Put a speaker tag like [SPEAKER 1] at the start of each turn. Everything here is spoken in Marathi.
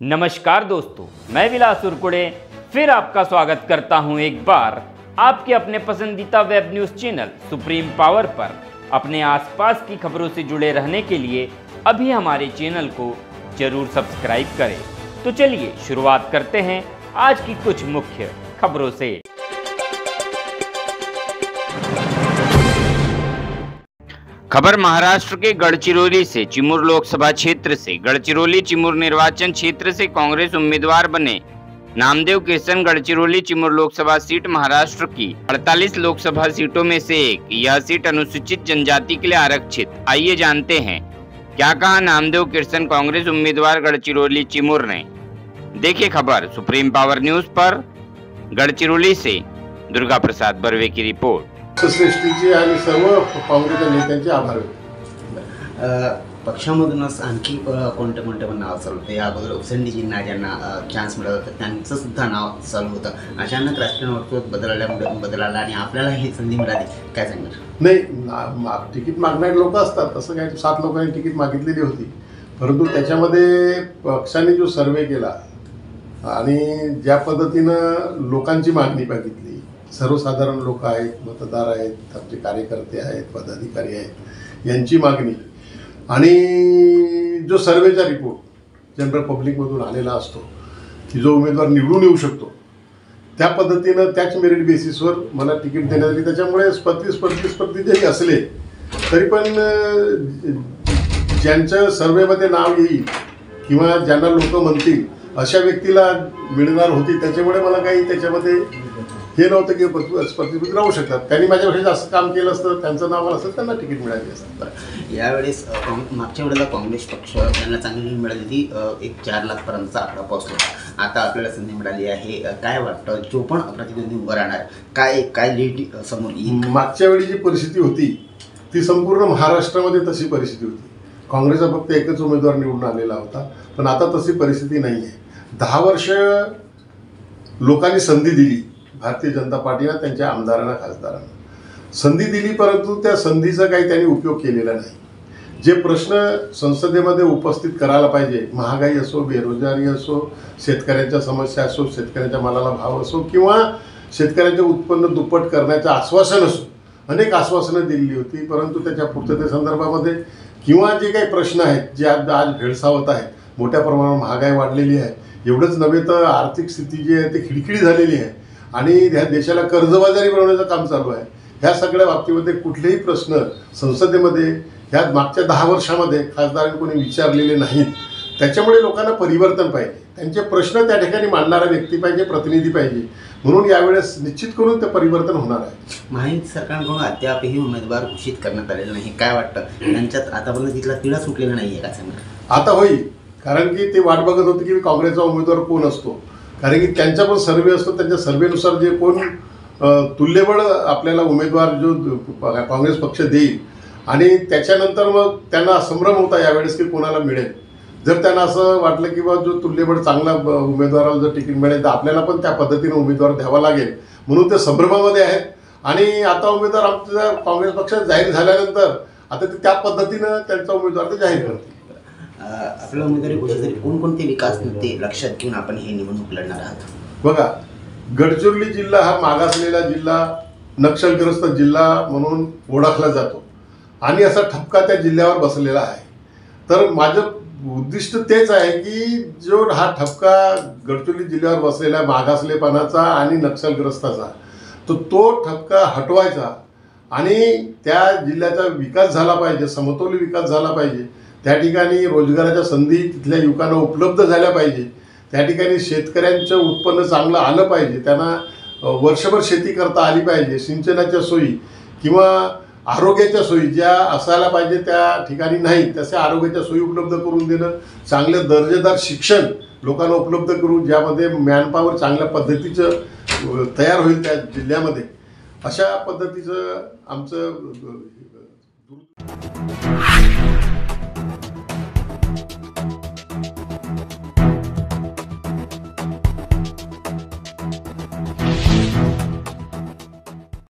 [SPEAKER 1] नमस्कार दोस्तों, मैं विलास उरकुड़े फिर आपका स्वागत करता हूं एक बार आपके अपने पसंदीदा web news channel Supreme Power पर। अपने आसपास की खबरों से जुड़े रहने के लिए अभी हमारे चैनल को जरूर सब्सक्राइब करें। तो चलिए शुरुआत करते हैं आज की कुछ मुख्य खबरों से। खबर महाराष्ट्र के गढ़चिरौली से। चिमूर लोकसभा क्षेत्र से गढ़चिरौली चिमूर निर्वाचन क्षेत्र से कांग्रेस उम्मीदवार बने नामदेव किर्सन। गढ़चिरौली चिमूर लोकसभा सीट महाराष्ट्र की 48 लोकसभा सीटों में से एक। यह सीट अनुसूचित जनजाति के लिए आरक्षित। आइए जानते हैं क्या कहा नामदेव किर्सन कांग्रेस उम्मीदवार गढ़चिरौली चिमूर ने। देखिए खबर सुप्रीम पावर न्यूज पर। गढ़चिरौली से दुर्गा प्रसाद बर्वे की रिपोर्ट।
[SPEAKER 2] सृष्टीचे आणि सर्व काँग्रेसच्या नेत्यांचे आभार
[SPEAKER 3] पक्षामधूनच आणखी कोणते कोणते पण नाव चालू होते। या अगोदर उपसंडीजींना ज्यांना चान्स मिळत होता त्यांचं सुद्धा नाव चालू होतं। अचानक राजकीय वर्तुळात बदलाला आणि आपल्याला ही संधी मिळाली, काय सांगणार?
[SPEAKER 2] नाही, तिकीट मागणारे लोक असतात, तसं काय 7 लोकांनी तिकीट मागितलेली होती, परंतु त्याच्यामध्ये पक्षाने जो सर्वे केला आणि ज्या पद्धतीनं लोकांची मागणी बघितली, सर्वसाधारण लोक आहेत, मतदार आहेत, आमचे कार्यकर्ते आहेत, पदाधिकारी आहेत, यांची मागणी आणि जो सर्वेचा रिपोर्ट जनरल पब्लिकमधून आलेला असतो की जो उमेदवार निवडून येऊ शकतो, त्या पद्धतीनं त्याच मेरिट बेसिसवर मला तिकीट देण्यात आली। त्याच्यामुळे स्पर्धी जरी असले तरी पण ज्यांचं सर्वेमध्ये नाव येईल किंवा ज्यांना लोक म्हणतील अशा व्यक्तीला मिळणार होती। त्याच्यामुळे मला काही त्याच्यामध्ये हे नव्हतं की स्पर्धेत राहू शकतात। त्यांनी माझ्यापेक्षा जास्त काम केलं असतं, त्यांचं नाव असतं, त्यांना तिकीट मिळाली असतं।
[SPEAKER 3] यावेळेस मागच्या वेळेला काँग्रेस पक्ष त्यांना चांगली मिळाली होती, एक 4 लाखपर्यंतचा आकडा पोहोचला। आता आपल्याला संधी मिळाली आहे, काय वाटतं जो पण प्रतिनिधी उभं राहणार काय लीड समोर येईल?
[SPEAKER 2] मागच्या वेळी जी परिस्थिती होती ती संपूर्ण महाराष्ट्रामध्ये तशी परिस्थिती होती। काँग्रेसचा फक्त एकच उमेदवार निवडून आलेला होता, पण आता तशी परिस्थिती नाही आहे। 10 वर्ष लोकांनी संधी दिली, भारतीय जनता पार्टीला, त्यांच्या आमदारांना, खासदारांना संधी दिली, परंतु त्या संधीचा काही त्यांनी उपयोग केलेला नाही। जे प्रश्न संसदेमध्ये उपस्थित करायला पाहिजे, महागाई असो, बेरोजगारी असो, शेतकऱ्यांच्या समस्या असो, शेतकऱ्यांच्या मालाला भाव असो किंवा शेतकऱ्यांचे उत्पन्न दुप्पट करण्याचं आश्वासन असो, अनेक आश्वासनं दिलेली होती, परंतु त्याच्या पूर्ततेसंदर्भामध्ये किंवा जे काही प्रश्न आहेत जे आज भेडसावत आहेत, मोठ्या प्रमाणावर महागाई वाढलेली आहे, एवढंच नव्हे तर आर्थिक स्थिती जी आहे ती खिळखिळी झालेली आहे आणि ह्या देशाला कर्जबाजारी बनवण्याचं काम चालू आहे। ह्या सगळ्या बाबतीमध्ये कुठलेही प्रश्न संसदेमध्ये ह्या मागच्या 10 वर्षामध्ये खासदारांनी कोणी विचारलेले नाहीत। त्याच्यामुळे लोकांना परिवर्तन पाहिजे, त्यांचे प्रश्न त्या ठिकाणी मांडणारा व्यक्ती पाहिजे, प्रतिनिधी पाहिजे, म्हणून यावेळेस निश्चित करून ते परिवर्तन होणार आहे।
[SPEAKER 3] महायुती सरकारकडून अद्यापही उमेदवार घोषित करण्यात आलेले नाही, काय वाटतं? त्यांच्यात आतापर्यंत तिथला तिढा सुटलेला नाही आहे का सांगणार?
[SPEAKER 2] आता होईल, कारण की ते वाट बघत होते की काँग्रेसचा उमेदवार कोण असतो, कारण की त्यांचा पण सर्वे असतो, त्यांच्या सर्वेनुसार जे कोण तुल्यबळ आपल्याला उमेदवार जो काँग्रेस पक्ष देईल आणि त्याच्यानंतर मग त्यांना संभ्रम होता यावेळेस की कोणाला मिळेल। जर त्यांना असं वाटलं की बाबा जो तुल्यबळ चांगला उमेदवाराला जर तिकीट मिळेल तर आपल्याला पण त्या पद्धतीने उमेदवार द्यावा लागेल, म्हणून ते संभ्रमामध्ये आहेत। आणि आता उमेदवार आमच्या काँग्रेस पक्षात जाहीर झाल्यानंतर आता ते त्या पद्धतीनं त्यांचा उमेदवार ते जाहीर करतील।
[SPEAKER 3] आपल्या उमेदवारी घोषित कोणकोणते विकास मुद्दे लक्षात घेऊन आपण हे निवडणूक लढणार आहात?
[SPEAKER 2] बघा, गडचिरोली जिल्हा हा मागासलेला जिल्हा, नक्षलग्रस्त जिल्हा म्हणून ओळखला जातो आणि असा ठपका त्या जिल्ह्यावर बसलेला आहे। तर माझं उद्दिष्ट तेच आहे की जो हा ठपका गडचिरोली जिल्ह्यावर बसलेला मागासलेपणाचा आणि नक्षलग्रस्ताचा तो ठपका हटवायचा आणि त्या जिल्ह्याचा विकास झाला पाहिजे, समतोल विकास झाला पाहिजे। त्या ठिकाणी रोजगाराच्या संधी तिथल्या युवकांना उपलब्ध झाल्या पाहिजे, त्या ठिकाणी शेतकऱ्यांचं उत्पन्न चांगलं आलं पाहिजे, त्यांना वर्षभर शेती करता आली पाहिजे, सिंचनाच्या सोयी किंवा आरोग्याच्या सोयी ज्या असायला पाहिजे त्या ठिकाणी नाही, तशा आरोग्याच्या सोयी उपलब्ध करून देणं, चांगलं दर्जेदार शिक्षण लोकांना उपलब्ध करून ज्यामध्ये मॅनपॉवर चांगल्या पद्धतीचं तयार होईल त्या जिल्ह्यामध्ये, अशा पद्धतीचं आमचं